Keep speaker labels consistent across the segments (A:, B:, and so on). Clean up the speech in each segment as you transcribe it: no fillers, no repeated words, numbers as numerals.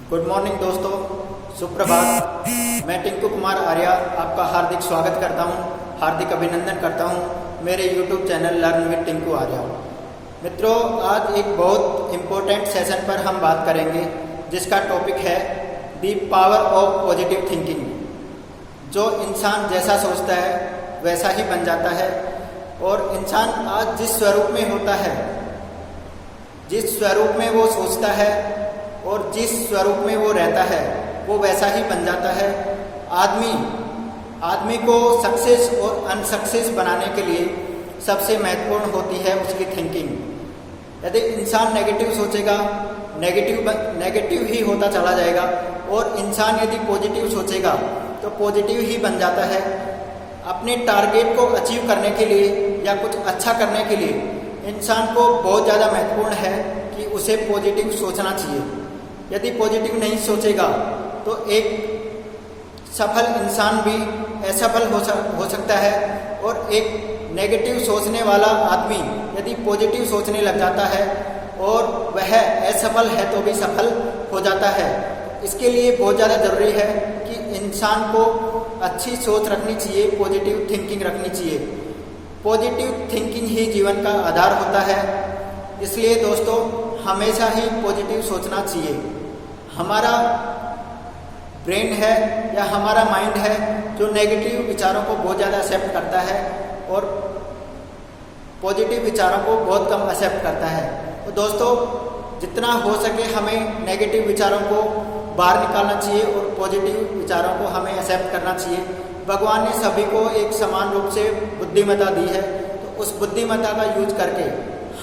A: Good morning दोस्तों, सुप्रभात। मैं टिंकू कुमार आर्या आपका हार्दिक स्वागत करता हूं, हार्दिक अभिनंदन करता हूं मेरे YouTube channel learn with Tinku Arya. मित्रों, आज एक बहुत इम्पोर्टेंट सेशन पर हम बात करेंगे जिसका टॉपिक है the power of positive thinking. जो इंसान जैसा सोचता है वैसा ही बन जाता है, और इंसान आज जिस स्वरूप में होता है, जिस स्वरूप में वो सोचता है और जिस स्वरूप में वो रहता है वो वैसा ही बन जाता है। आदमी को सक्सेस और अनसक्सेस बनाने के लिए सबसे महत्वपूर्ण होती है उसकी थिंकिंग। यदि इंसान नेगेटिव सोचेगा, नेगेटिव ही होता चला जाएगा, और इंसान यदि पॉजिटिव सोचेगा तो पॉजिटिव ही बन जाता है। अपने टारगेट को अचीव करने के लिए या कुछ अच्छा करने के लिए इंसान को बहुत ज़्यादा महत्वपूर्ण है कि उसे पॉजिटिव सोचना चाहिए। यदि पॉजिटिव नहीं सोचेगा तो एक सफल इंसान भी असफल हो सकता है, और एक नेगेटिव सोचने वाला आदमी यदि पॉजिटिव सोचने लग जाता है और वह असफल है तो भी सफल हो जाता है। इसके लिए बहुत ज़्यादा ज़रूरी है कि इंसान को अच्छी सोच रखनी चाहिए, पॉजिटिव थिंकिंग रखनी चाहिए। पॉजिटिव थिंकिंग ही जीवन का आधार होता है। इसलिए दोस्तों, हमेशा ही पॉजिटिव सोचना चाहिए। हमारा ब्रेन है या हमारा माइंड है जो नेगेटिव विचारों को बहुत ज़्यादा एक्सेप्ट करता है और पॉजिटिव विचारों को बहुत कम एक्सेप्ट करता है। तो दोस्तों, जितना हो सके हमें नेगेटिव विचारों को बाहर निकालना चाहिए और पॉजिटिव विचारों को हमें एक्सेप्ट करना चाहिए। भगवान ने सभी को एक समान रूप से बुद्धिमत्ता दी है, तो उस बुद्धिमत्ता का यूज करके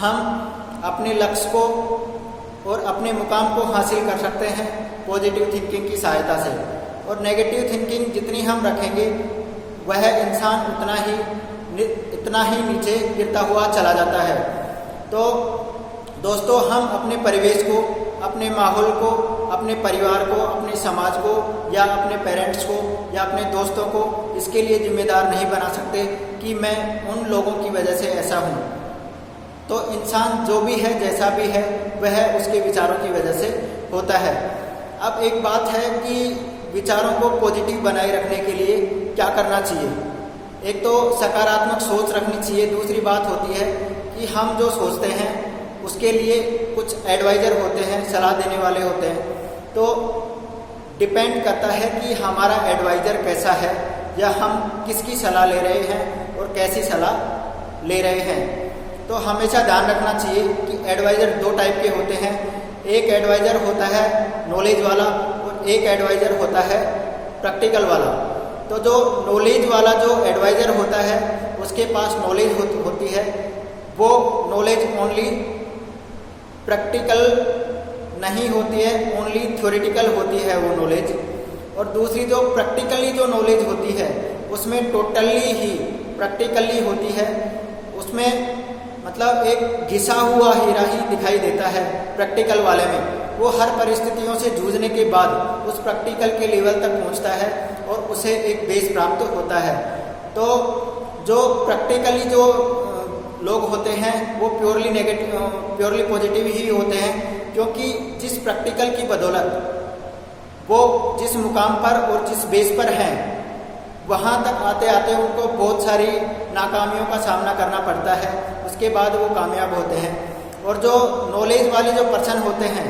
A: हम अपने लक्ष्य को और अपने मुकाम को हासिल कर सकते हैं पॉजिटिव थिंकिंग की सहायता से। और नेगेटिव थिंकिंग जितनी हम रखेंगे वह इंसान इतना ही नीचे गिरता हुआ चला जाता है। तो दोस्तों, हम अपने परिवेश को, अपने माहौल को, अपने परिवार को, अपने समाज को या अपने पेरेंट्स को या अपने दोस्तों को इसके लिए जिम्मेदार नहीं बना सकते कि मैं उन लोगों की वजह से ऐसा हूँ। तो इंसान जो भी है, जैसा भी है, वह उसके विचारों की वजह से होता है। अब एक बात है कि विचारों को पॉजिटिव बनाए रखने के लिए क्या करना चाहिए। एक तो सकारात्मक सोच रखनी चाहिए। दूसरी बात होती है कि हम जो सोचते हैं उसके लिए कुछ एडवाइज़र होते हैं, सलाह देने वाले होते हैं। तो डिपेंड करता है कि हमारा एडवाइज़र कैसा है या हम किसकी सलाह ले रहे हैं और कैसी सलाह ले रहे हैं। तो हमेशा ध्यान रखना चाहिए कि एडवाइज़र दो टाइप के होते हैं। एक एडवाइज़र होता है नॉलेज वाला और एक एडवाइज़र होता है प्रैक्टिकल वाला। तो जो नॉलेज वाला जो एडवाइज़र होता है उसके पास नॉलेज होती है, वो नॉलेज ओनली प्रैक्टिकल नहीं होती है, ओनली थ्योरेटिकल होती है वो नॉलेज। और दूसरी जो प्रैक्टिकली जो नॉलेज होती है उसमें टोटली ही प्रैक्टिकली होती है। उसमें मतलब एक घिसा हुआ हीरा ही दिखाई देता है प्रैक्टिकल वाले में। वो हर परिस्थितियों से जूझने के बाद उस प्रैक्टिकल के लेवल तक पहुंचता है और उसे एक बेस प्राप्त होता है। तो जो प्रैक्टिकली जो लोग होते हैं वो प्योरली पॉजिटिव ही होते हैं, क्योंकि जिस प्रैक्टिकल की बदौलत वो जिस मुकाम पर और जिस बेस पर हैं वहाँ तक आते आते उनको बहुत सारी नाकामियों का सामना करना पड़ता है, उसके बाद वो कामयाब होते हैं। और जो नॉलेज वाले जो पर्सन होते हैं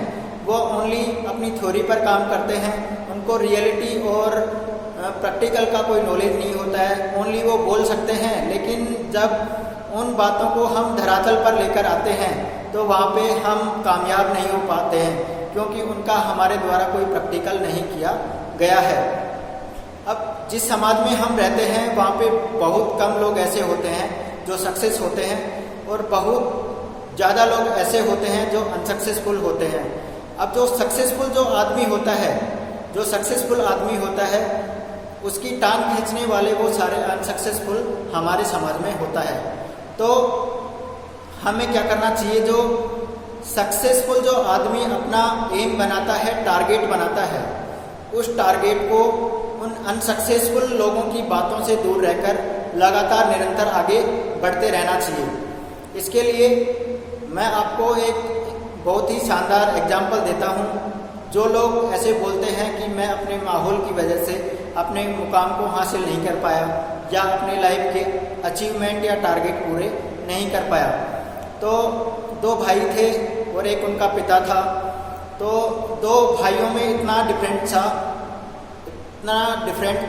A: वो ओनली अपनी थ्योरी पर काम करते हैं, उनको रियलिटी और प्रैक्टिकल का कोई नॉलेज नहीं होता है। ओनली वो बोल सकते हैं, लेकिन जब उन बातों को हम धरातल पर लेकर आते हैं तो वहाँ पे हम कामयाब नहीं हो पाते हैं, क्योंकि उनका हमारे द्वारा कोई प्रैक्टिकल नहीं किया गया है। अब जिस समाज में हम रहते हैं वहाँ पे बहुत कम लोग ऐसे होते हैं जो सक्सेस होते हैं, और बहुत ज़्यादा लोग ऐसे होते हैं जो अनसक्सेसफुल होते हैं। अब जो सक्सेसफुल जो आदमी होता है, जो सक्सेसफुल आदमी होता है, उसकी टांग खींचने वाले वो सारे अनसक्सेसफुल हमारे समाज में होता है। तो हमें क्या करना चाहिए, जो सक्सेसफुल जो आदमी अपना एम बनाता है, टारगेट बनाता है, उस टारगेट को उन अनसक्सेसफुल लोगों की बातों से दूर रहकर लगातार निरंतर आगे बढ़ते रहना चाहिए। इसके लिए मैं आपको एक बहुत ही शानदार एग्जाम्पल देता हूँ जो लोग ऐसे बोलते हैं कि मैं अपने माहौल की वजह से अपने मुकाम को हासिल नहीं कर पाया या अपनी लाइफ के अचीवमेंट या टारगेट पूरे नहीं कर पाया। तो दो भाई थे और एक उनका पिता था। तो दो भाइयों में इतना डिफरेंट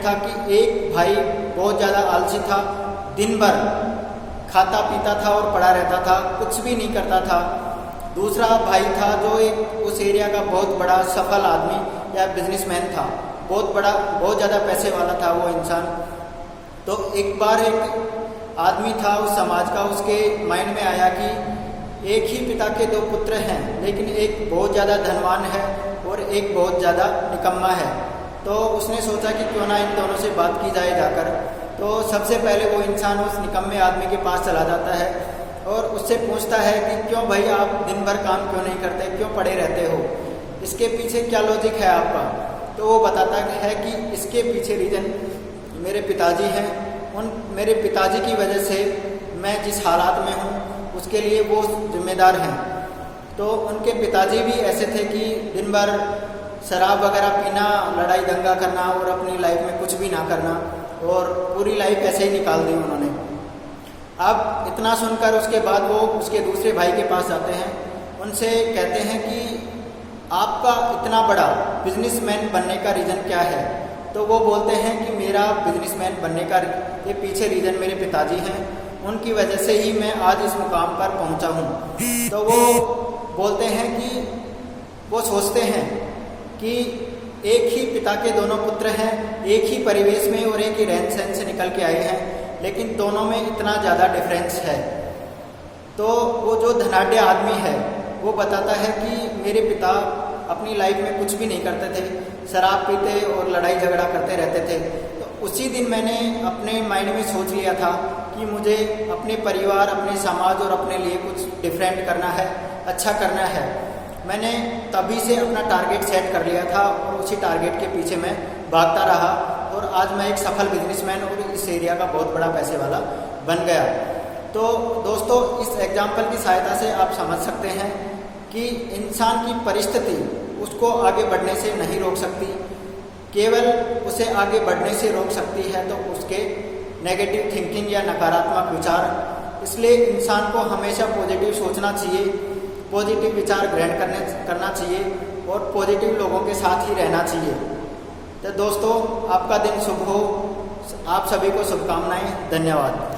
A: था कि एक भाई बहुत ज़्यादा आलसी था, दिन भर खाता पीता था और पड़ा रहता था, कुछ भी नहीं करता था। दूसरा भाई था जो एक उस एरिया का बहुत बड़ा सफल आदमी या बिजनेसमैन था, बहुत ज़्यादा पैसे वाला था वो इंसान। तो एक बार एक आदमी था उस समाज का, उसके माइंड में आया कि एक ही पिता के दो पुत्र हैं, लेकिन एक बहुत ज़्यादा धनवान है और एक बहुत ज़्यादा निकम्मा है। तो उसने सोचा कि क्यों ना इन दोनों से बात की जाए जाकर। तो सबसे पहले वो इंसान उस निकम्मे आदमी के पास चला जाता है और उससे पूछता है कि क्यों भाई आप दिन भर काम क्यों नहीं करते, क्यों पड़े रहते हो, इसके पीछे क्या लॉजिक है आपका। तो वो बताता है कि इसके पीछे रीज़न मेरे पिताजी हैं, उन मेरे पिताजी की वजह से मैं जिस हालात में हूँ उसके लिए वो जिम्मेदार हैं। तो उनके पिताजी भी ऐसे थे कि दिन भर शराब वगैरह पीना, लड़ाई दंगा करना और अपनी लाइफ में कुछ भी ना करना, और पूरी लाइफ ऐसे ही निकाल दी उन्होंने। अब इतना सुनकर उसके बाद वो उसके दूसरे भाई के पास जाते हैं, उनसे कहते हैं कि आपका इतना बड़ा बिजनेसमैन बनने का रीज़न क्या है। तो वो बोलते हैं कि मेरा बिजनेसमैन बनने का ये पीछे रीज़न मेरे पिताजी हैं, उनकी वजह से ही मैं आज इस मुकाम पर पहुंचा हूं। तो वो बोलते हैं कि वो सोचते हैं कि एक ही पिता के दोनों पुत्र हैं, एक ही परिवेश में और एक ही रहन सहन से निकल के आए हैं, लेकिन दोनों में इतना ज़्यादा डिफरेंस है। तो वो जो धनाढ़ आदमी है वो बताता है कि मेरे पिता अपनी लाइफ में कुछ भी नहीं करते थे, शराब पीते और लड़ाई झगड़ा करते रहते थे। तो उसी दिन मैंने अपने माइंड में सोच लिया था कि मुझे अपने परिवार, अपने समाज और अपने लिए कुछ डिफरेंट करना है, अच्छा करना है। मैंने तभी से अपना टारगेट सेट कर लिया था और उसी टारगेट के पीछे मैं भागता रहा और आज मैं एक सफल बिजनेसमैन और इस एरिया का बहुत बड़ा पैसे वाला बन गया। तो दोस्तों, इस एग्जाम्पल की सहायता से आप समझ सकते हैं कि इंसान की परिस्थिति उसको आगे बढ़ने से नहीं रोक सकती, केवल उसे आगे बढ़ने से रोक सकती है तो उसके नेगेटिव थिंकिंग या नकारात्मक विचार। इसलिए इंसान को हमेशा पॉजिटिव सोचना चाहिए, पॉजिटिव विचार ग्रहण करना चाहिए और पॉजिटिव लोगों के साथ ही रहना चाहिए। तो दोस्तों, आपका दिन शुभ हो। आप सभी को शुभकामनाएं। धन्यवाद।